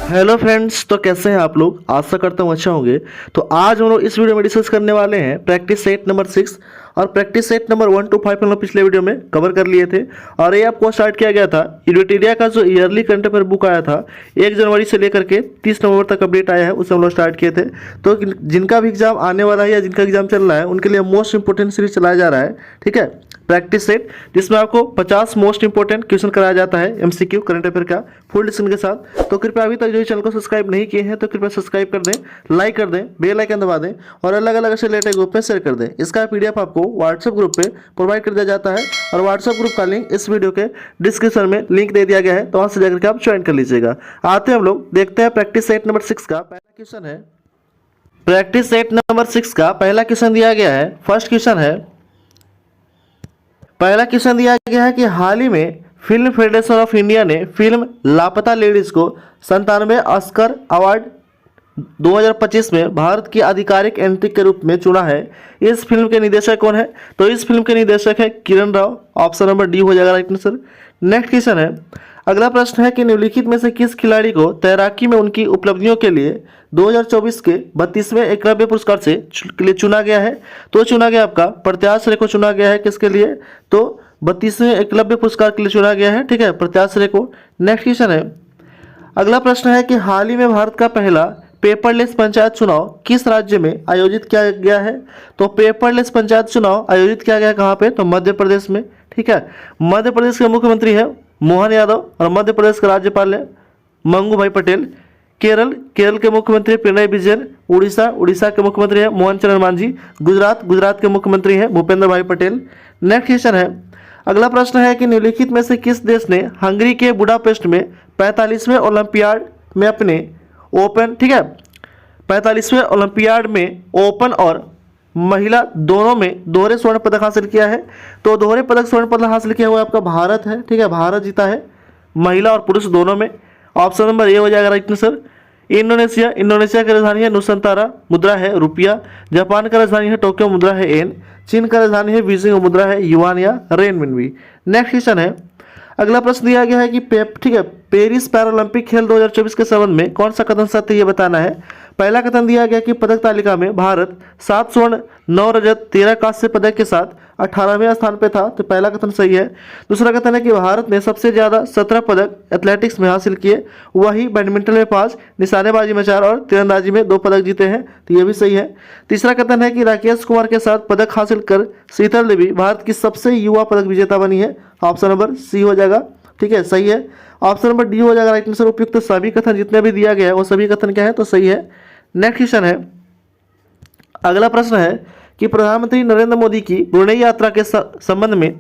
Hello friends, तो कैसे हैं आप लोग। आशा करता हूँ अच्छा होंगे। तो आज हम लोग इस वीडियो में डिस्कस करने वाले हैं प्रैक्टिस सेट नंबर 6 और प्रैक्टिस सेट नंबर 1 to 5 हम लोग पिछले वीडियो में कवर कर लिए थे। और ये आपको स्टार्ट किया गया था यूनिटेरिया का जो ईयरली करंट अफेयर बुक आया था 1 जनवरी से लेकर के 30 नवंबर तक अपडेट आया है, उसे हम लोग स्टार्ट किए थे। तो जिनका भी एग्जाम आने वाला है या जिनका एग्जाम चल रहा है उनके लिए मोस्ट इंपोर्टेंट सीरीज चलाया जा रहा है, ठीक है, प्रैक्टिस सेट, जिसमें आपको 50 मोस्ट इंपोर्टेंट क्वेश्चन कराया जाता है एमसीक्यू करंट अफेयर का फुल डिस्कशन के साथ। तो कृपया अभी तक जो चैनल को सब्सक्राइब नहीं किए हैं तो कृपया सब्सक्राइब कर दें, लाइक कर दें, बेल आइकन दबा दें और अलग अलग से रिलेटेड ग्रुप में शेयर कर दें। इसका पीडीएफ आपको व्हाट्सएप ग्रुप पे प्रोवाइड कर दिया जाता है और व्हाट्सएप ग्रुप का लिंक इस वीडियो के डिस्क्रिप्शन में लिंक दे दिया गया है, तो वहां से जाकर के आप ज्वाइन कर लीजिएगा। आते हैं हम लोग देखते हैं प्रैक्टिस सेट नंबर 6 का पहला क्वेश्चन है। प्रैक्टिस सेट नंबर 6 का पहला क्वेश्चन दिया गया है। फर्स्ट क्वेश्चन है, पहला क्वेश्चन दिया गया है कि हाल ही में फिल्म फेडरेशन ऑफ इंडिया ने फिल्म लापता लेडीज को 97वें ऑस्कर अवार्ड 2025 में भारत की आधिकारिक एंट्री के रूप में चुना है। इस फिल्म के निर्देशक कौन है? तो इस फिल्म के निर्देशक है Kiran Rao. Option number D हो जाएगा राइट आंसर। नेक्स्ट क्वेश्चन है, अगला प्रश्न है कि निम्नलिखित में से किस खिलाड़ी को तैराकी में उनकी उपलब्धियों के लिए 2024 के 32वें एकलव्य पुरस्कार के लिए चुना गया है? तो चुना गया आपका प्रत्याश रे को चुना गया है। किसके लिए? तो 32वें एकलव्य पुरस्कार के लिए चुना गया है, ठीक है, प्रत्याश रे को। नेक्स्ट क्वेश्चन है, अगला प्रश्न है कि हाल ही में भारत का पहला पेपरलेस पंचायत चुनाव किस राज्य में आयोजित किया गया है? तो पेपरलेस पंचायत चुनाव आयोजित किया गया कहाँ पे? तो मध्य प्रदेश में, ठीक है। मध्य प्रदेश के मुख्यमंत्री है मोहन यादव और मध्य प्रदेश के राज्यपाल है मंगू भाई पटेल। केरल के मुख्यमंत्री पिनराई विजयन। उड़ीसा के मुख्यमंत्री है मोहन चरण मांझी। गुजरात के मुख्यमंत्री है भूपेंद्र भाई पटेल। नेक्स्ट क्वेश्चन है, अगला प्रश्न है कि निम्नलिखित में से किस देश ने हंगरी के बुडापेस्ट में 45वें ओलंपियाड में अपने ओपन, ठीक है, 45वें ओलंपियाड में ओपन और महिला दोनों में दोहरे स्वर्ण पदक हासिल किया है? तो दोहरे पदक स्वर्ण पदक हासिल किया हुआ आपका भारत है, ठीक है, भारत जीता है महिला और पुरुष दोनों में। ऑप्शन नंबर ए हो जाएगा राइट आंसर। इंडोनेशिया की राजधानी है नुसंतारा, मुद्रा है रुपया। जापान का राजधानी है टोक्यो, मुद्रा है एन। चीन का राजधानी है बीजिंग, मुद्रा है युआन या रेनमिनबी। नेक्स्ट क्वेश्चन है, अगला प्रश्न दिया गया है कि ठीक है, पेरिस पैरालंपिक खेल 2024 के संबंध में कौन सा कथन सत्य ये बताना है। पहला कथन दिया गया कि पदक तालिका में भारत 7 स्वर्ण 9 रजत 13 कांस्य पदक के साथ 18वें स्थान पे था, तो पहला कथन सही है। दूसरा कथन है कि भारत ने सबसे ज्यादा 17 पदक एथलेटिक्स में हासिल किए, वही बैडमिंटन में 5, निशानेबाजी में 4 और तीरंदाजी में 2 पदक जीते हैं, तो ये भी सही है। तीसरा कथन है कि राकेश कुमार के साथ पदक हासिल कर शीतल देवी भारत की सबसे युवा पदक विजेता बनी है। ऑप्शन नंबर सी हो जाएगा, ठीक है, सही है। ऑप्शन नंबर डी हो जाएगा राइट आंसर। उपयुक्त तो सभी कथन जितने भी दिया गया है वो सभी कथन क्या है? तो सही है। नेक्स्ट क्वेश्चन है, अगला प्रश्न है कि प्रधानमंत्री नरेंद्र मोदी की ब्रुनेई यात्रा के संबंध में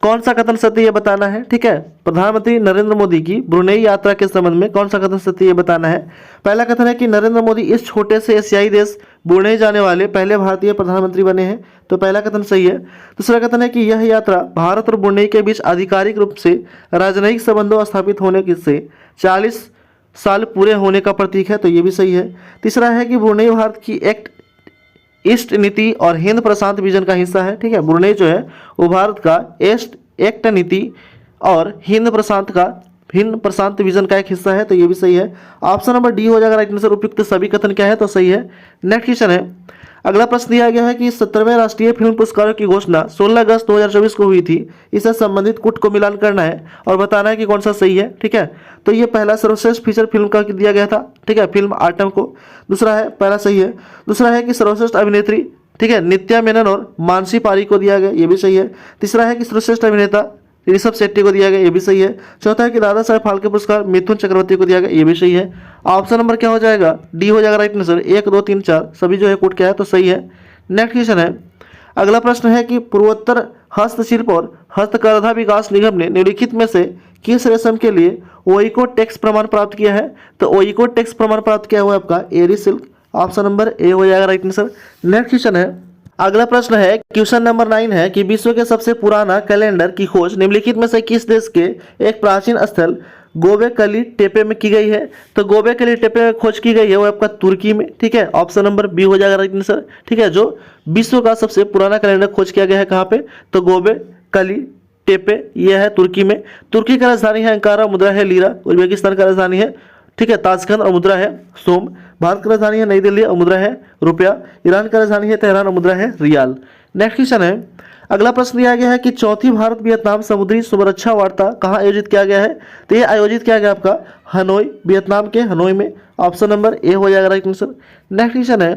कौन सा कथन सत्य ये बताना है, ठीक है। प्रधानमंत्री नरेंद्र मोदी की ब्रुनेई यात्रा के संबंध में कौन सा कथन सत्य ये बताना है। पहला कथन है कि नरेंद्र मोदी इस छोटे से एशियाई देश ब्रुनेई जाने वाले पहले भारतीय प्रधानमंत्री बने हैं, तो पहला कथन सही है। दूसरा कथन है कि यह यात्रा भारत और ब्रुनेई के बीच आधिकारिक रूप से राजनयिक संबंधों स्थापित होने से 40 साल पूरे होने का प्रतीक है, तो ये भी सही है। तीसरा है कि ब्रुनेई भारत की एक्ट ईस्ट नीति और हिंद प्रशांत विजन का हिस्सा है, ठीक है। ब्रुनेई जो है वो भारत का एक्ट नीति और हिंद प्रशांत विजन का एक हिस्सा है, तो ये भी सही है। ऑप्शन नंबर डी हो जाएगा राइट आंसर। उपयुक्त सभी कथन क्या है? तो सही है। नेक्स्ट क्वेश्चन है, अगला प्रश्न दिया गया है कि 17वें राष्ट्रीय फिल्म पुरस्कारों की घोषणा 16 अगस्त 2024 को हुई थी। इससे संबंधित कुट को मिलान करना है और बताना है कि कौन सा सही है, ठीक है। तो ये पहला सर्वश्रेष्ठ फीचर फिल्म का दिया गया था, ठीक है, फिल्म आर्टम को। दूसरा है, पहला सही है। दूसरा है कि सर्वश्रेष्ठ अभिनेत्री, ठीक है, नित्या मेनन और मानसी पारी को दिया गया, ये भी सही है। तीसरा है कि सर्वश्रेष्ठ अभिनेता ऋषभ शेट्टी को दिया गया, ये भी सही है। चौथा है कि दादा साहेब फाल्के पुरस्कार मिथुन चक्रवर्ती को दिया गया, ये भी सही है। ऑप्शन नंबर क्या हो जाएगा? डी हो जाएगा राइट आंसर। 1 2 3 4 सभी जो है कोट क्या है? तो सही है। नेक्स्ट क्वेश्चन है, अगला प्रश्न है कि पूर्वोत्तर हस्तशिल्प और हस्तकरघा विकास निगम ने निम्नलिखित में से किस रेशम के लिए ओइको टैक्स प्रमाण प्राप्त किया है? तो ओइको टैक्स प्रमाण प्राप्त किया हुआ है आपका एरी सिल्क। ऑप्शन नंबर ए हो जाएगा राइट आंसर। नेक्स्ट क्वेश्चन है, अगला प्रश्न है, क्वेश्चन नंबर 9 है कि विश्व के सबसे पुराना कैलेंडर की खोज निम्नलिखित में से किस देश के एक प्राचीन स्थल गोबेकली टेपे में की गई है? तो गोबेकली टेपे में खोज की गई है वो आपका तुर्की में, ठीक है। ऑप्शन नंबर बी हो जाएगा राइट आंसर, ठीक है। जो विश्व का सबसे पुराना कैलेंडर खोज किया गया है कहाँ पे? तो गोबेकली टेपे, यह है तुर्की में। तुर्की का राजधानी है अंकारा, मुद्रा है लीरा। उज्बेकिस्तान का राजधानी है ठीक है, ताशकंद और मुद्रा है सोम। भारत की राजधानी है नई दिल्ली और मुद्रा है रुपया। ईरान की राजधानी है तेहरान और मुद्रा है रियाल। नेक्स्ट क्वेश्चन है, अगला प्रश्न दिया गया है कि चौथी भारत वियतनाम समुद्री सुरक्षा वार्ता कहाँ आयोजित किया गया है? तो ये आयोजित किया गया आपका हनोई, वियतनाम के हनोई में। ऑप्शन नंबर ए हो जाएगा राइट आंसर। नेक्स्ट क्वेश्चन है,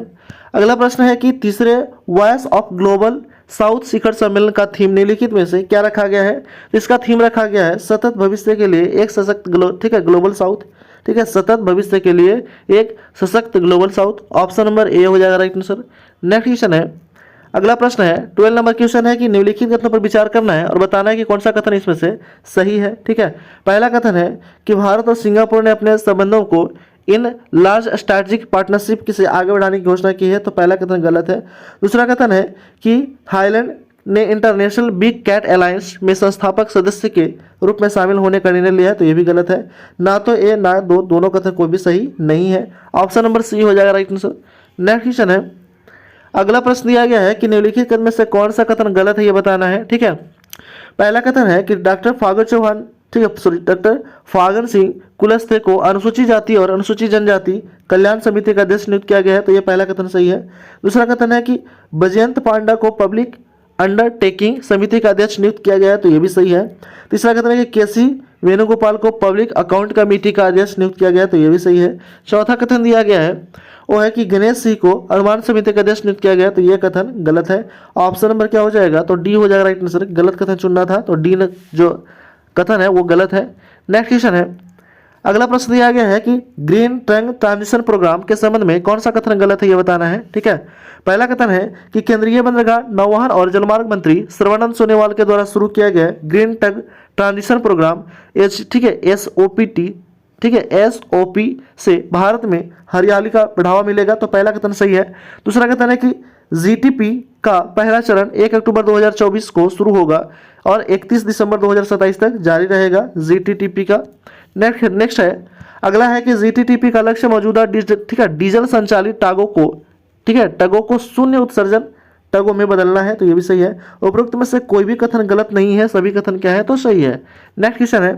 अगला प्रश्न है कि तीसरे वॉइस ऑफ ग्लोबल साउथ शिखर सम्मेलन का थीम निम्नलिखित में से क्या रखा गया है? इसका थीम रखा गया है सतत भविष्य के लिए एक सशक्त ठीक है ग्लोबल साउथ। ठीक है, सतत भविष्य के लिए एक सशक्त global south. Option number A हो जाएगा राइट आंसर। नेक्स्ट क्वेश्चन है, अगला प्रश्न है 12 नंबर क्वेश्चन है कि निम्नलिखित कथनों पर विचार करना है और बताना है कि कौन सा कथन इसमें से सही है। ठीक है, पहला कथन है कि भारत और सिंगापुर ने अपने संबंधों को इन लार्ज स्ट्रैटेजिक पार्टनरशिप से आगे बढ़ाने की घोषणा की है, तो पहला कथन गलत है। दूसरा कथन है कि थाईलैंड ने इंटरनेशनल बिग कैट अलायंस में संस्थापक सदस्य के रूप में शामिल होने का निर्णय लिया है, तो ये भी गलत है। ना तो ए ना दो, दोनों कथन कोई भी सही नहीं है। ऑप्शन नंबर सी हो जाएगा राइट आंसर। नेक्स्ट क्वेश्चन है, अगला प्रश्न दिया गया है कि निम्नलिखित कथन में से कौन सा कथन गलत है ये बताना है। ठीक है, पहला कथन है कि डॉक्टर फागन चौहान, ठीक है सॉरी, डॉक्टर फागन सिंह कुलस्ते को अनुसूचित जाति और अनुसूचित जनजाति कल्याण समिति का अध्यक्ष नियुक्त किया गया है, तो ये पहला कथन सही है। दूसरा कथन है कि बैजयंत पांडा को पब्लिक अंडरटेकिंग समिति का अध्यक्ष नियुक्त किया गया है, तो ये भी सही है। तीसरा कथन है कि केसी वेणुगोपाल को पब्लिक अकाउंट कमेटी का अध्यक्ष नियुक्त किया गया है, तो ये भी सही है। चौथा कथन दिया गया है वो है कि गणेश सिंह को अनुमान समिति का अध्यक्ष नियुक्त किया गया, तो ये कथन गलत है। ऑप्शन नंबर क्या हो जाएगा? तो डी हो जाएगा राइट आंसर। गलत कथन चुनना था, तो डी जो कथन है वो गलत है। नेक्स्ट क्वेश्चन है, अगला प्रश्न दिया गया है कि ग्रीन ट्रंक ट्रांजिशन प्रोग्राम के संबंध में कौन सा कथन गलत है ये बताना है। ठीक है, पहला कथन है कि केंद्रीय बंदरगाह नौवहन और जलमार्ग मंत्री सर्बानंद सोनोवाल के द्वारा शुरू किया गया ग्रीन ट्रंक ट्रांजिशन प्रोग्राम ठीक है SOPT, ठीक है SOP से भारत में हरियाली का बढ़ावा मिलेगा, तो पहला कथन सही है। दूसरा कथन है कि GTP का पहला चरण 1 अक्टूबर 2024 को शुरू होगा और 31 दिसंबर 2027 तक जारी रहेगा GTTP का। नेक्स्ट है, अगला है कि GTTP का लक्ष्य मौजूदा ठीक है डीजल संचालित टागों को, ठीक है टगों को शून्य उत्सर्जन टगों में बदलना है, तो ये भी सही है। उपरोक्त में से कोई भी कथन गलत नहीं है, सभी कथन क्या है तो सही है। नेक्स्ट क्वेश्चन है,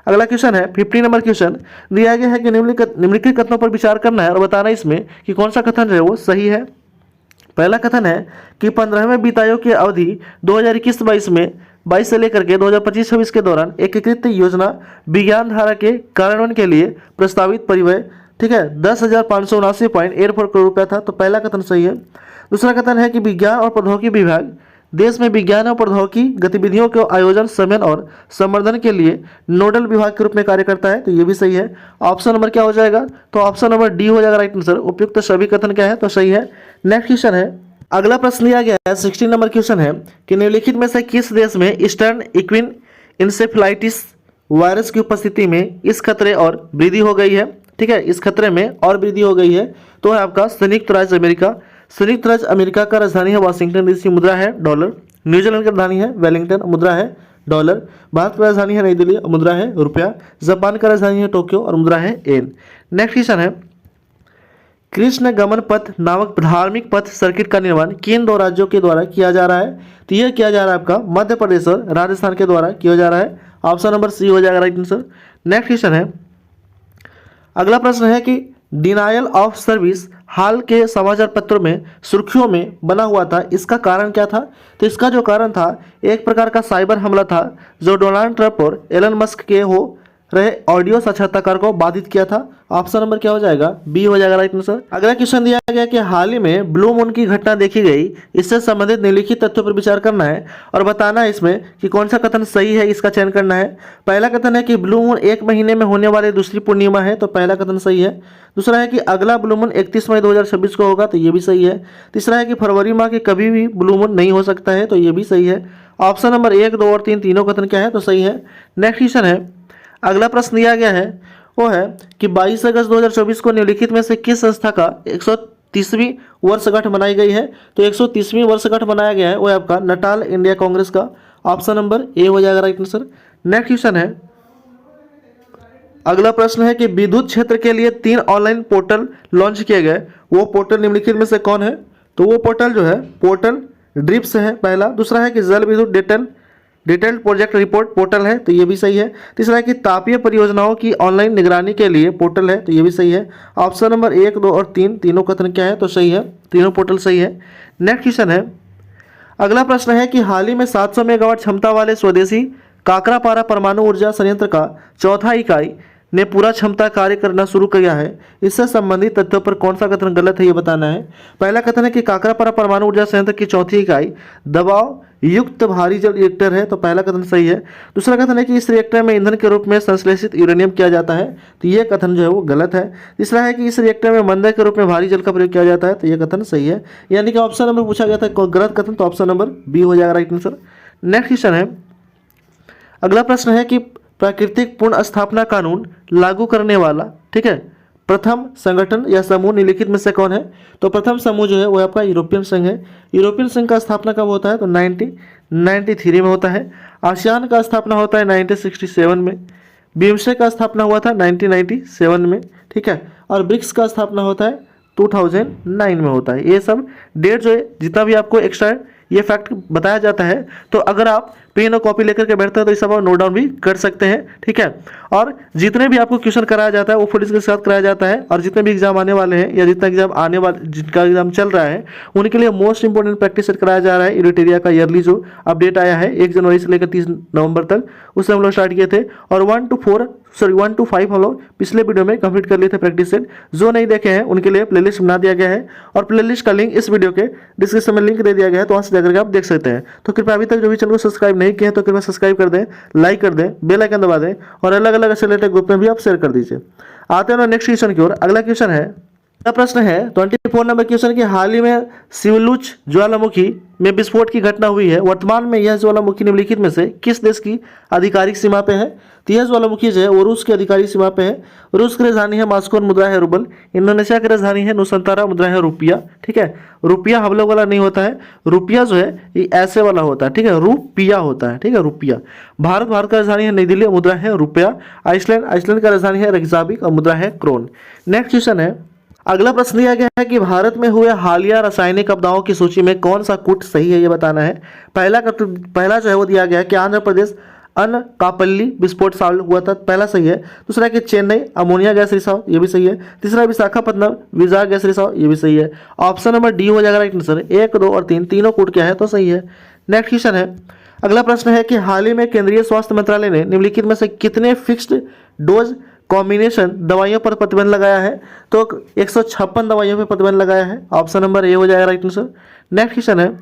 अगला क्वेश्चन है 50 नंबर क्वेश्चन दिया गया है कि निम्नलिखित कथनों पर विचार करना है और बताना इसमें कि कौन सा कथन है वो सही है। पहला कथन है कि 15वें वित्त आयोग की अवधि 2021-22 में 22 से लेकर के 2025-26 के दौरान एकीकृत योजना विज्ञान धारा के कार्यान्वयन के लिए प्रस्तावित परिव्यय ठीक है 10,579.84 करोड़ रुपया था, तो पहला कथन सही है। दूसरा कथन है कि विज्ञान और प्रौद्योगिकी विभाग देश में विज्ञान और प्रौद्योगिकी गतिविधियों के आयोजन समन्वय और संवर्धन के लिए नोडल विभाग के रूप में कार्य करता है, तो ये भी सही है। ऑप्शन नंबर क्या हो जाएगा? तो ऑप्शन नंबर डी हो जाएगा राइट आंसर। उपयुक्त सभी कथन क्या है तो सही है। नेक्स्ट क्वेश्चन है, अगला प्रश्न लिया गया है 16 नंबर क्वेश्चन है कि निम्नलिखित में से किस देश में ईस्टर्न इक्विन इंसेफ्लाइटिस वायरस की उपस्थिति में इस खतरे और वृद्धि हो गई है, ठीक है इस खतरे में और वृद्धि हो गई है, तो है आपका संयुक्त राज्य अमेरिका। संयुक्त राज्य अमेरिका का राजधानी है वाशिंगटन डीसी, मुद्रा है डॉलर। न्यूजीलैंड की राजधानी है वेलिंगटन, मुद्रा है डॉलर। भारत की राजधानी है नई दिल्ली, मुद्रा है रुपया। जापान का राजधानी है टोक्यो और मुद्रा है येन। नेक्स्ट क्वेश्चन है, कृष्ण गमन पथ नामक धार्मिक पथ सर्किट का निर्माण किन दो राज्यों के द्वारा किया जा रहा है? तो यह किया जा रहा है आपका मध्य प्रदेश और राजस्थान के द्वारा किया जा रहा है। ऑप्शन नंबर सी हो जाएगा राइट आंसर। नेक्स्ट क्वेश्चन है, अगला प्रश्न है कि डिनायल ऑफ सर्विस हाल के समाचार पत्रों में सुर्खियों में बना हुआ था, इसका कारण क्या था? तो इसका जो कारण था एक प्रकार का साइबर हमला था जो डोनाल्ड ट्रंप और एलन मस्क के हो रहे ऑडियो साक्षात्कार को बाधित किया था। ऑप्शन नंबर क्या हो जाएगा? बी हो जाएगा राइट आंसर। अगला क्वेश्चन दिया गया कि हाल ही में ब्लू मून की घटना देखी गई, इससे संबंधित निम्नलिखित तथ्यों पर विचार करना है और बताना है इसमें कि कौन सा कथन सही है, इसका चयन करना है। पहला कथन है कि ब्लू मून 1 महीने में होने वाली दूसरी पूर्णिमा है, तो पहला कथन सही है। दूसरा है कि अगला ब्लू मून 31 मई 2026 को होगा, तो ये भी सही है। तीसरा है कि फरवरी माह के कभी भी ब्लू मून नहीं हो सकता है, तो ये भी सही है। ऑप्शन नंबर 1, 2 और 3 तीनों कथन क्या है तो सही है। नेक्स्ट क्वेश्चन है, अगला प्रश्न दिया गया है वो है कि 22 अगस्त 2024 को निम्नलिखित में से किस संस्था का 130वीं वर्षगांठ मनाई गई है? तो 130वीं वर्षगांठ मनाया गया है वो है आपका नटाल इंडिया कांग्रेस का। ऑप्शन नंबर ए हो जाएगा राइट आंसर। नेक्स्ट क्वेश्चन है, अगला प्रश्न है कि विद्युत क्षेत्र के लिए 3 ऑनलाइन पोर्टल लॉन्च किए गए, वो पोर्टल निम्नलिखित में से कौन है? तो वो पोर्टल जो है पोर्टल ड्रिप्स है पहला। दूसरा है कि जल विद्युत डिटेल्ड प्रोजेक्ट रिपोर्ट पोर्टल है, तो ये भी सही है। तीसरा है कि तापीय परियोजनाओं की ऑनलाइन निगरानी के लिए पोर्टल है, तो ये भी सही है। ऑप्शन नंबर 1, 2 और 3 तीनों कथन क्या है, तो सही है, तीनों पोर्टल सही है। नेक्स्ट क्वेश्चन है, अगला प्रश्न है कि हाल ही में 700 मेगावाट क्षमता वाले स्वदेशी काकरापारा परमाणु ऊर्जा संयंत्र का चौथा इकाई ने पूरा क्षमता कार्य करना शुरू किया है। इससे संबंधित तथ्यों पर कौन सा कथन गलत है, ये बताना है। पहला कथन है कि काकरापारा परमाणु ऊर्जा संयंत्र की चौथी इकाई दबाव युक्त भारी जल रिएक्टर है, तो पहला कथन सही है। दूसरा कथन है कि इस रिएक्टर में ईंधन के रूप में संश्लेषित यूरेनियम किया जाता है, तो ये कथन जो है वो गलत है। तीसरा है कि इस रिएक्टर में मंदे के रूप में भारी जल का प्रयोग किया जाता है, तो ये कथन सही है। यानी कि ऑप्शन नंबर पूछा गया था गलत कथन, तो ऑप्शन नंबर बी हो जाएगा राइट आंसर। नेक्स्ट क्वेश्चन है, अगला प्रश्न है कि प्राकृतिक पुनः स्थापना कानून लागू करने वाला, ठीक है, प्रथम संगठन या समूह निम्नलिखित में से कौन है। तो प्रथम समूह जो है वो आपका यूरोपियन संघ है। यूरोपियन संघ का स्थापना कब होता है, तो 1993 में होता है। आसियान का स्थापना होता है 1967 में। बिम्स्टेक का स्थापना हुआ था 1997 में, ठीक है। और ब्रिक्स का स्थापना होता है 2009 में होता है। ये सब डेट जो है जितना भी आपको एक्स्ट्रा ये फैक्ट बताया जाता है, तो अगर आप पेन और कॉपी लेकर के बैठते हैं तो इस सब आप नोट डाउन भी कर सकते हैं, ठीक है। और जितने भी आपको क्वेश्चन कराया जाता है वो फुल के साथ कराया जाता है, और जितने भी एग्जाम आने वाले हैं या जितना एग्जाम आने वाले जिनका एग्जाम चल रहा है उनके लिए मोस्ट इंपोर्टेंट प्रैक्टिस सेट कराया जा रहा है। यूनिटेरिया का ईयरली जो अपडेट आया है 1 जनवरी से लेकर 30 नवंबर तक, उससे हम लोग स्टार्ट किए थे। और 1 to 5 हम लोग पिछले वीडियो में कंप्लीट कर लिए थे प्रैक्टिस सेट। जो नहीं देखे हैं उनके लिए प्लेलिस्ट बना दिया गया है, और प्लेलिस्ट का लिंक इस वीडियो के डिस्क्रिप्शन में लिंक दे दिया गया है, तो वहाँ से जाकर के आप देख सकते हैं। तो कृपया अभी तक जो भी चैनल को सब्सक्राइब नहीं किए हैं तो कृपया सब्सक्राइब कर दें, लाइक कर दें, बेल आइकन दबा दें, और अलग अलग ऐसे रिलेटेड ग्रुप में भी आप शेयर कर दीजिए। आते हैं नेक्स्ट क्वेश्चन की ओर। अगला क्वेश्चन है, अगला प्रश्न है 24 नंबर क्वेश्चन की, हाल ही में सिवलुच ज्वालामुखी में विस्फोट की घटना हुई है। वर्तमान में यह ज्वालामुखी निम्नलिखित में से किस देश की आधिकारिक सीमा पे है। तो यह ज्वालामुखी जो है वो रूस की आधिकारिक सीमा पे है। रूस की राजधानी है मॉस्को, मुद्रा है रूबल। इंडोनेशिया की राजधानी है नुसंतारा, मुद्रा है रुपया, ठीक है। रुपया हम लोग वाला नहीं होता है, रुपया जो है ये ऐसे वाला होता है, ठीक है, रुपया होता है, ठीक है, रुपया। भारत का राजधानी है नई दिल्ली, मुद्रा है रुपया। आइसलैंड का राजधानी है रेकजाविक और मुद्रा है क्रोन। नेक्स्ट क्वेश्चन है, अगला प्रश्न दिया गया है कि भारत में हुए हालिया रासायनिक आपदाओं की सूची में कौन सा कूट सही है, ये बताना है। पहला जो है वो दिया गया है कि आंध्र प्रदेश अनकापल्ली विस्फोट साल हुआ था, पहला सही है। दूसरा कि चेन्नई अमोनिया गैस रिसाव, ये भी सही है। तीसरा विशाखापट्टनम विजा गैस रिसाव, ये भी सही है। ऑप्शन नंबर डी हो जाएगा राइट आंसर। 1, 2 और 3 तीनों कूट क्या है, तो सही है। नेक्स्ट क्वेश्चन है, अगला प्रश्न है कि हाल ही में केंद्रीय स्वास्थ्य मंत्रालय ने निम्नलिखित में से कितने फिक्स्ड डोज कॉम्बिनेशन दवाइयों पर प्रतिबंध लगाया है। तो 156 दवाइयों पर प्रतिबंध लगाया है। ऑप्शन नंबर ए हो जाएगा राइट आंसर। नेक्स्ट क्वेश्चन है,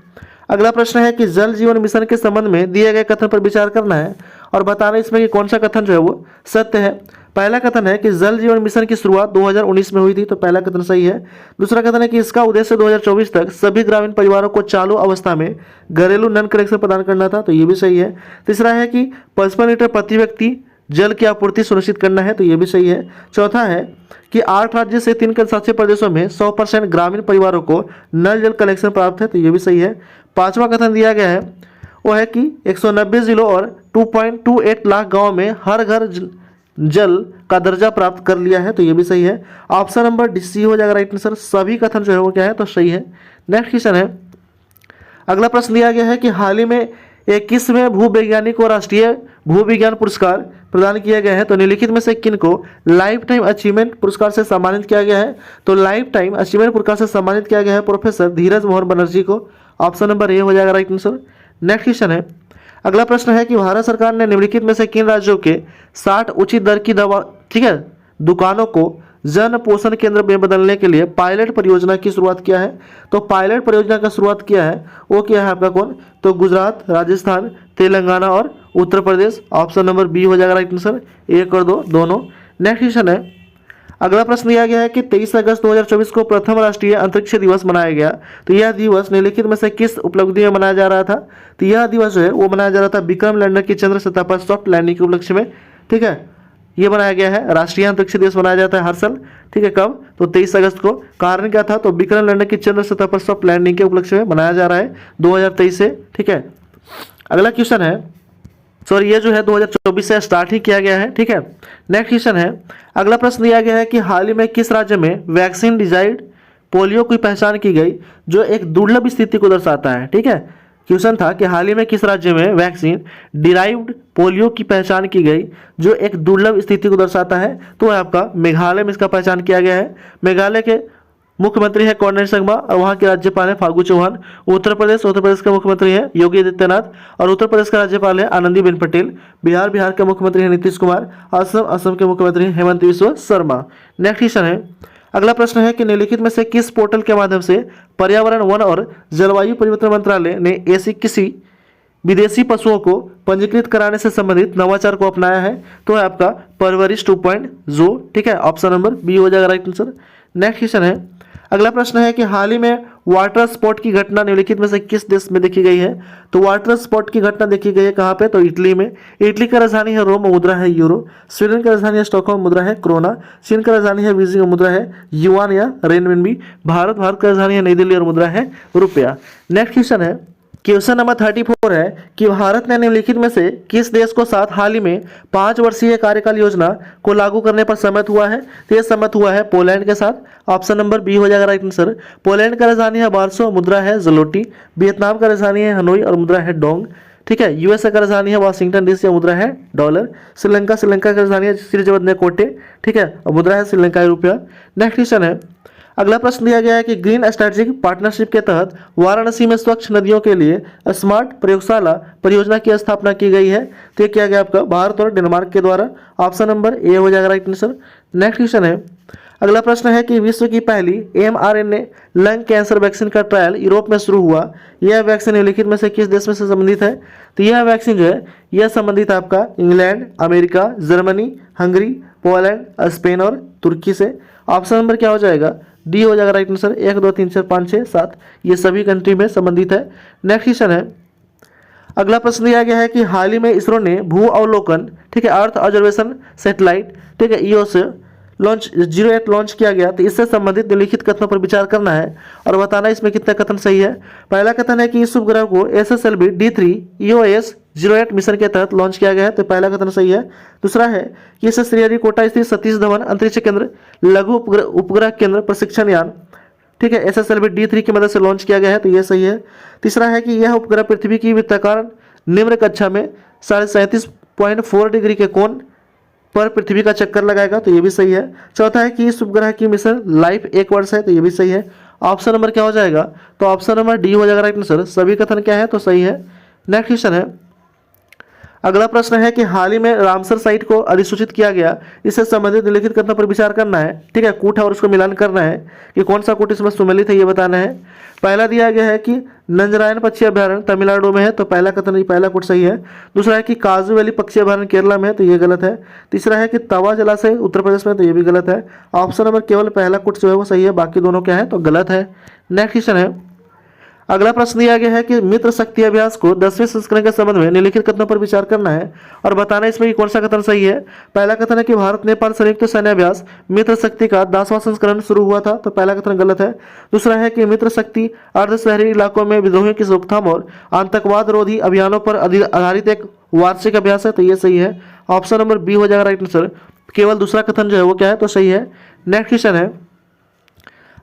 अगला प्रश्न है कि जल जीवन मिशन के संबंध में दिए गए कथन पर विचार करना है और बताना इसमें कि कौन सा कथन जो है वो सत्य है। पहला कथन है कि जल जीवन मिशन की शुरुआत 2019 में हुई थी, तो पहला कथन सही है। दूसरा कथन है कि इसका उद्देश्य 2024 तक सभी ग्रामीण परिवारों को चालू अवस्था में घरेलू नल कनेक्शन प्रदान करना था, तो ये भी सही है। तीसरा है कि 55 लीटर प्रति व्यक्ति जल की आपूर्ति सुनिश्चित करना है, तो ये भी सही है। चौथा है कि 8 राज्य से 3 केंद्रशासित प्रदेशों में 100% ग्रामीण परिवारों को नल जल कनेक्शन प्राप्त है, तो ये भी सही है। पांचवा कथन दिया गया है वो है कि 190 जिलों और 2.28 लाख गाँव में हर घर जल का दर्जा प्राप्त कर लिया है, तो ये भी सही है। ऑप्शन नंबर डी सी हो जाएगा राइट आंसर। सभी कथन जो है वो क्या है, तो सही है। नेक्स्ट क्वेश्चन है, अगला प्रश्न दिया गया है कि हाल ही में 21वें भूवैज्ञानिक को राष्ट्रीय भूविज्ञान पुरस्कार प्रदान किए गए हैं। तो निम्नलिखित में से किन को लाइफ टाइम अचीवमेंट पुरस्कार से सम्मानित किया गया है। तो लाइफ टाइम अचीवमेंट पुरस्कार से सम्मानित किया गया है प्रोफेसर धीरज मोहन बनर्जी को। ऑप्शन नंबर ए हो जाएगा राइट आंसर। नेक्स्ट क्वेश्चन है, अगला प्रश्न है कि भारत सरकार ने निम्नलिखित में से किन राज्यों के 60 उचित दर की दवा, ठीक है, दुकानों को जन पोषण केंद्र में बदलने के लिए पायलट परियोजना की शुरुआत किया है। तो पायलट परियोजना का शुरुआत किया है वो क्या है आपका कौन, तो गुजरात, राजस्थान, तेलंगाना और Uttar Pradesh. Option number B हो जाएगा राइट आंसर। 1 और 2 दोनों। नेक्स्ट क्वेश्चन है, अगला प्रश्न दिया गया है कि 23 अगस्त 2024 को प्रथम राष्ट्रीय अंतरिक्ष दिवस मनाया गया। तो यह दिवस निम्नलिखित में से किस उपलब्धि में मनाया जा रहा था। तो यह दिवस जो है वो मनाया जा रहा था विक्रम लैंडर की चंद्र सतह पर सॉफ्ट लैंडिंग के उपलक्ष्य में, ठीक है। ये बनाया गया है, राष्ट्रीय अंतरिक्ष दिवस मनाया जाता है हर साल, ठीक है। कब, तो 23 अगस्त को। कारण क्या था, तो विक्रम लैंडर की चंद्र सतह पर सॉफ्ट लैंडिंग के उपलक्ष्य में मनाया जा रहा है 2023 से, ठीक है। अगला क्वेश्चन है, सॉरी ये जो है 2024 से स्टार्ट ही किया गया है, ठीक है। नेक्स्ट क्वेश्चन है, अगला प्रश्न दिया गया है कि हाल ही में किस राज्य में वैक्सीन डिजाइड पोलियो की पहचान की गई जो एक दुर्लभ स्थिति को दर्शाता है, ठीक है। क्वेश्चन था कि हाल ही में किस राज्य में वैक्सीन डिराइव्ड पोलियो की पहचान की गई जो एक दुर्लभ स्थिति को दर्शाता है? तो है आपका मेघालय में इसका पहचान किया गया है। मेघालय के मुख्यमंत्री है कॉर्नेल संगमा और वहाँ के राज्यपाल है फागू चौहान। उत्तर प्रदेश के मुख्यमंत्री है योगी आदित्यनाथ और उत्तर प्रदेश का राज्यपाल है आनंदीबेन पटेल। बिहार के मुख्यमंत्री है नीतीश कुमार। असम के मुख्यमंत्री है हेमंत बिस्वा शर्मा। नेक्स्ट क्वेश्चन है, अगला प्रश्न है कि निम्नलिखित में से किस पोर्टल के माध्यम से पर्यावरण, वन और जलवायु परिवर्तन मंत्रालय ने ऐसी किसी विदेशी पशुओं को पंजीकृत कराने से संबंधित नवाचार को अपनाया है? तो है आपका परवरिश 2.0। ठीक है, ऑप्शन नंबर बी हो जाएगा राइट आंसर। नेक्स्ट क्वेश्चन है, अगला प्रश्न है कि हाल ही में वाटर स्पॉट की घटना निम्नलिखित में से किस देश में देखी गई है? तो वाटर स्पॉट की घटना देखी गई है कहाँ पे? तो इटली में। इटली की राजधानी है रोम, मुद्रा है यूरो। स्वीडन की राजधानी है स्टॉकहोम, मुद्रा है क्रोना। चीन की राजधानी है बीजिंग, मुद्रा है युआन या रेनमिनबी। भारत की राजधानी है नई दिल्ली और मुद्रा है रुपया। नेक्स्ट क्वेश्चन है, क्वेश्चन नंबर 34 है कि भारत ने निम्नलिखित में से किस देश को साथ हाल ही में 5 वर्षीय कार्यकाल योजना को लागू करने पर सहमत हुआ है? तो यह सहमत हुआ है पोलैंड के साथ। ऑप्शन नंबर बी हो जाएगा राइट आंसर। पोलैंड का राजधानी है वार्सो, मुद्रा है जलोटी। वियतनाम का राजधानी है हनोई और मुद्रा है डोंग। ठीक है, यूएसए का राजधानी है वाशिंगटन डीसी और मुद्रा है डॉलर। श्रीलंका की राजधानी है श्रीजगन्नाथ कोटे। ठीक है, और मुद्रा है श्रीलंकाई रुपया। नेक्स्ट क्वेश्चन है, अगला प्रश्न दिया गया है कि ग्रीन स्ट्रेटेजिक पार्टनरशिप के तहत वाराणसी में स्वच्छ नदियों के लिए स्मार्ट प्रयोगशाला परियोजना की स्थापना की गई है। तो ये किया गया आपका भारत और डेनमार्क के द्वारा। ऑप्शन नंबर ए हो जाएगा राइट आंसर। नेक्स्ट क्वेश्चन है, अगला प्रश्न है कि विश्व की पहली mRNA लंग कैंसर वैक्सीन का ट्रायल यूरोप में शुरू हुआ। यह वैक्सीन निम्नलिखित में से किस देश में से संबंधित है? तो यह वैक्सीन जो है यह संबंधित आपका England, America, Germany, Hungary, Poland, Spain और तुर्की से। ऑप्शन नंबर क्या हो जाएगा? डी हो जाएगा राइट आंसर। 1 2 3 4 5 6 7 ये सभी कंट्री में संबंधित है। नेक्स्ट क्वेश्चन है, अगला प्रश्न दिया गया है कि हाल ही में इसरो ने भू अवलोकन, ठीक है, अर्थ ऑब्जर्वेशन सैटेलाइट, ठीक है, ईओ से लॉन्च 08 लॉन्च किया गया। तो इससे संबंधित निम्नलिखित कथनों पर विचार करना है और बताना इसमें कितना कथन सही है। पहला कथन है कि इस उपग्रह को SSLV D3 EOS 08 मिशन के तहत लॉन्च किया गया है। तो पहला कथन सही है। दूसरा है कि इसे श्रीहरिकोटा स्थित सतीश धवन अंतरिक्ष केंद्र लघु उपग्रह केंद्र प्रशिक्षण यान, ठीक है, SSLV D3 की मदद से लॉन्च किया गया है। तो यह सही है। तीसरा है कि यह उपग्रह पृथ्वी की वृत्ताकार निम्न कक्षा में 37.4 डिग्री के कोण पर पृथ्वी का चक्कर लगाएगा। तो ये भी सही है। चौथा है कि इस उपग्रह की मिशन लाइफ 1 वर्ष है। तो ये भी सही है। ऑप्शन नंबर क्या हो जाएगा? तो ऑप्शन नंबर डी हो जाएगा राइट आंसर। सभी कथन क्या है? तो सही है। नेक्स्ट क्वेश्चन है, अगला प्रश्न है कि हाल ही में रामसर साइट को अधिसूचित किया गया। इससे संबंधित निम्नलिखित कथनों पर विचार करना है। ठीक है, कूट है और उसको मिलान करना है कि कौन सा कूट इसमें सुमेलित है ये बताना है। पहला दिया गया है कि नंजरायन पक्षी अभ्यारण्य तमिलनाडु में है। तो पहला कथन पहला कूट सही है। दूसरा है कि काजू वैली पक्षी अभ्यारण्य केरला में है। तो ये गलत है। तीसरा है कि तवा जलाशय उत्तर प्रदेश में। तो ये भी गलत है। ऑप्शन नंबर केवल पहला कूट जो है वो सही है, बाकी दोनों क्या है? तो गलत है। नेक्स्ट क्वेश्चन है, अगला प्रश्न दिया गया है कि मित्र शक्ति अभ्यास को 10वें संस्करण के संबंध में निम्नलिखित कथनों पर विचार करना है और बताना इसमें कि कौन सा कथन सही है। पहला कथन है कि भारत नेपाल संयुक्त सैन्य अभ्यास मित्र शक्ति का 10वां संस्करण शुरू हुआ था। तो पहला कथन गलत है। दूसरा है कि मित्र शक्ति अर्ध शहरी इलाकों में विद्रोहियों की रोकथाम और आतंकवाद रोधी अभियानों पर आधारित एक वार्षिक अभ्यास है। तो ये सही है। ऑप्शन नंबर बी हो जाएगा राइट आंसर। केवल दूसरा कथन जो है वो क्या है? तो सही है। नेक्स्ट क्वेश्चन है,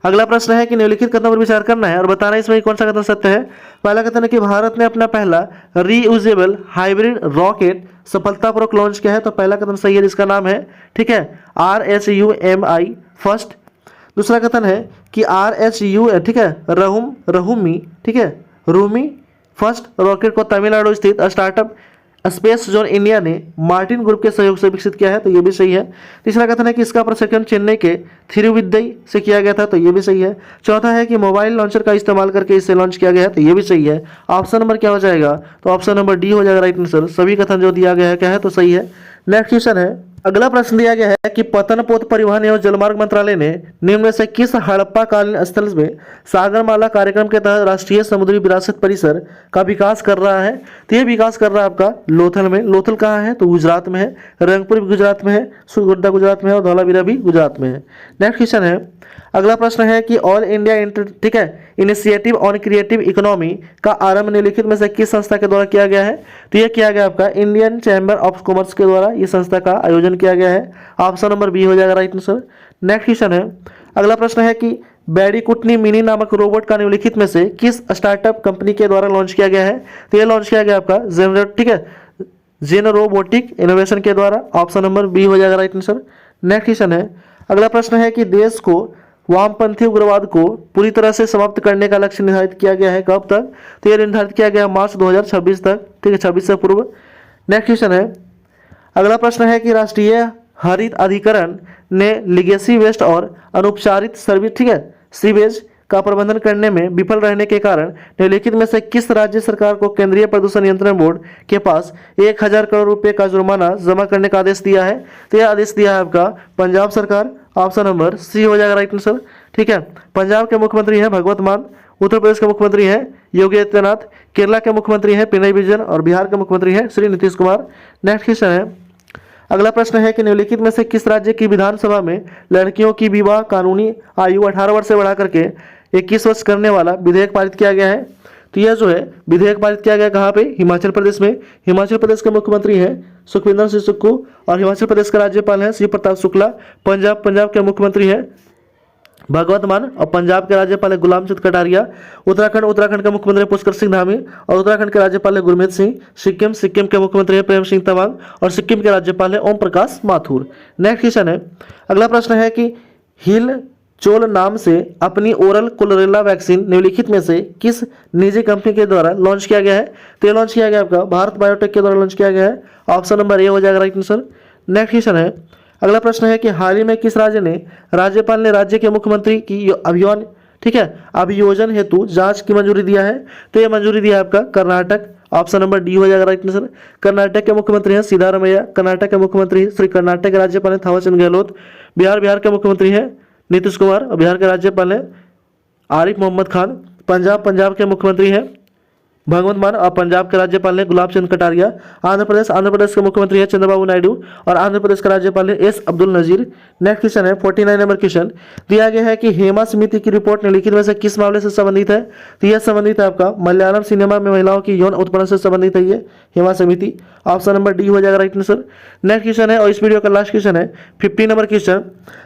अगला प्रश्न है कि निम्नलिखित कथनों पर विचार करना है और बताना इसमें कौन सा कथन सत्य है। पहला कथन है कि भारत ने अपना पहला रीयूजेबल हाइब्रिड रॉकेट सफलतापूर्वक लॉन्च किया है। तो पहला कथन सही है, जिसका नाम है, ठीक है, RSUMI फर्स्ट। दूसरा कथन है कि RSU, ठीक है, रहुमी, ठीक है, रूमी फर्स्ट रॉकेट को तमिलनाडु स्थित स्टार्टअप स्पेस जोन इंडिया ने मार्टिन ग्रुप के सहयोग से विकसित किया है। तो ये भी सही है। तीसरा कथन है कि इसका प्रशिक्षण चेन्नई के थिरुविद्यई से किया गया था। तो ये भी सही है। चौथा है कि मोबाइल लॉन्चर का इस्तेमाल करके इसे लॉन्च किया गया है। तो ये भी सही है। ऑप्शन नंबर क्या हो जाएगा? तो ऑप्शन नंबर डी हो जाएगा राइट आंसर। सभी कथन जो दिया गया है क्या है? तो सही है। नेक्स्ट क्वेश्चन है, अगला प्रश्न दिया गया है कि पतनपोत परिवहन एवं जलमार्ग मंत्रालय ने निम्न में से किस हड़प्पा कालीन स्थल में सागरमाला कार्यक्रम के तहत राष्ट्रीय समुद्री विरासत परिसर का विकास कर रहा है? तो ये विकास कर रहा है आपका लोथल में। लोथल कहाँ है? तो गुजरात में है। रंगपुर भी गुजरात में है, सुरगुड्डा गुजरात में है और धौलावीरा भी गुजरात में है। नेक्स्ट क्वेश्चन है, अगला प्रश्न है कि ऑल इंडिया ठीक है इनिशिएटिव ऑन क्रिएटिव इकोनॉमी का आरंभ निम्नलिखित में से किस संस्था के द्वारा किया गया है? तो यह किया गया आपका इंडियन चैम्बर ऑफ कॉमर्स के द्वारा ये संस्था का आयोजन किया गया है। ऑप्शन नंबर बी हो जाएगा राइट आंसर। नेक्स्ट क्वेश्चन है, अगला प्रश्न है कि बैडीकुटनी मिनी नामक रोबोट का निम्नलिखित में से किस स्टार्टअप कंपनी के द्वारा लॉन्च किया गया है? तो ये लॉन्च किया गया आपका ठीक है, जेनरोबोटिक इनोवेशन के द्वारा। ऑप्शन नंबर बी हो जाएगा राइट आंसर। नेक्स्ट क्वेश्चन है, अगला प्रश्न है कि देश को वामपंथी उग्रवाद को पूरी तरह से समाप्त करने का लक्ष्य निर्धारित किया गया है, कब तक? तो यह निर्धारित किया गया मार्च 2026 तक, ठीक है, 26 से पूर्व। नेक्स्ट क्वेश्चन है, अगला प्रश्न है कि राष्ट्रीय हरित अधिकरण ने लिगेसी वेस्ट और अनुपचारित सर्विस, ठीक है, सीवेज का प्रबंधन करने में विफल रहने के कारण निम्नलिखित में से किस राज्य सरकार को केंद्रीय प्रदूषण नियंत्रण बोर्ड के पास 1000 करोड़ रुपए का जुर्माना जमा करने का आदेश दिया है? तो यह आदेश दिया है आपका पंजाब सरकार। ऑप्शन नंबर सी हो जाएगा राइट आंसर, ठीक है। पंजाब के मुख्यमंत्री हैं भगवत मान, उत्तर प्रदेश के मुख्यमंत्री हैं योगी आदित्यनाथ, केरला के मुख्यमंत्री हैं पिनराई विजयन और बिहार के मुख्यमंत्री हैं श्री नीतीश कुमार। नेक्स्ट क्वेश्चन है, अगला प्रश्न है कि निम्नलिखित में से किस राज्य की विधानसभा में लड़कियों की विवाह कानूनी आयु 18 वर्ष से बढ़ा करके 21 वर्ष करने वाला विधेयक पारित किया गया है? तो यह जो है विधेयक पारित किया गया कहाँ पे? हिमाचल प्रदेश में। हिमाचल प्रदेश के मुख्यमंत्री हैं सुखविंदर सिंह सुक्खू और हिमाचल प्रदेश के राज्यपाल हैं शिव प्रताप शुक्ला। पंजाब के मुख्यमंत्री हैं भगवत मान और पंजाब के राज्यपाल है गुलाम चंद कटारिया। उत्तराखंड के मुख्यमंत्री पुष्कर सिंह धामी और उत्तराखंड के राज्यपाल है गुरमीत सिंह। सिक्किम के मुख्यमंत्री है प्रेम सिंह तमांग और सिक्किम के राज्यपाल है ओम प्रकाश माथुर। नेक्स्ट क्वेश्चन है, अगला प्रश्न है कि हिल चोल नाम से अपनी ओरल कोलोरेला वैक्सीन निम्नलिखित में से किस निजी कंपनी के द्वारा लॉन्च किया गया है? तो ये लॉन्च किया गया आपका भारत बायोटेक के द्वारा लॉन्च किया गया है। ऑप्शन नंबर ए हो जाएगा राइट आंसर। नेक्स्ट क्वेश्चन है, अगला प्रश्न है कि हाल ही में किस राज्य ने राज्यपाल ने राज्य के मुख्यमंत्री की अभियान, ठीक है, अभियोजन हेतु जांच की मंजूरी दिया है? तो यह मंजूरी दिया है आपका कर्नाटक। ऑप्शन नंबर डी हो जाएगा राइट आंसर। कर्नाटक के मुख्यमंत्री हैं सिद्धारमैया, कर्नाटक के मुख्यमंत्री श्री कर्नाटक के राज्यपाल हैं थावरचंद गहलोत। बिहार के मुख्यमंत्री हैं नीतीश कुमार और बिहार के राज्यपाल हैं आरिफ मोहम्मद खान। पंजाब के मुख्यमंत्री हैं भगवंत मान और पंजाब के राज्यपाल हैं गुलाब चंद कटारिया। आंध्र प्रदेश के मुख्यमंत्री हैं चंद्रबाबू नायडू और आंध्र प्रदेश के राज्यपाल हैं S Abdul Nazeer. Next question है 49 नंबर क्वेश्चन दिया गया है कि हेमा समिति की रिपोर्ट निम्नलिखित में से किस मामले से संबंधित है? तो यह संबंधित है आपका मलयालम सिनेमा में महिलाओं की यौन उत्पीड़न से संबंधित है ये हेमा समिति। ऑप्शन नंबर डी हो जाएगा राइट आंसर। नेक्स्ट क्वेश्चन है और इस वीडियो का लास्ट क्वेश्चन है 50 नंबर क्वेश्चन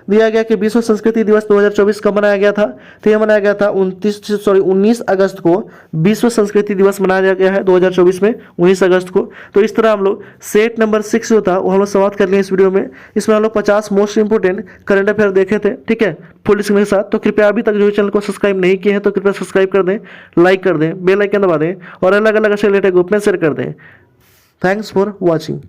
दिया गया कि विश्व संस्कृति दिवस 2024 कब मनाया गया था? तो यह मनाया गया था 19 अगस्त को विश्व संस्कृति दिवस मनाया गया है 2024 में 19 अगस्त को। तो इस तरह हम लोग सेट नंबर 6 जो था वो हम लोग समाप्त कर लिए इस वीडियो में। इसमें हम लोग 50 मोस्ट इंपोर्टेंट करंट अफेयर देखे थे, ठीक है, फुल स्क्रीन के साथ। तो कृपया अभी तक जो चैनल को सब्सक्राइब नहीं किए हैं तो कृपया सब्सक्राइब कर दें, लाइक कर दें, बेल आइकन दबा दें और अलग अलग ऐसे रिलेटेड ग्रुप में शेयर कर दें। Thanks for watching.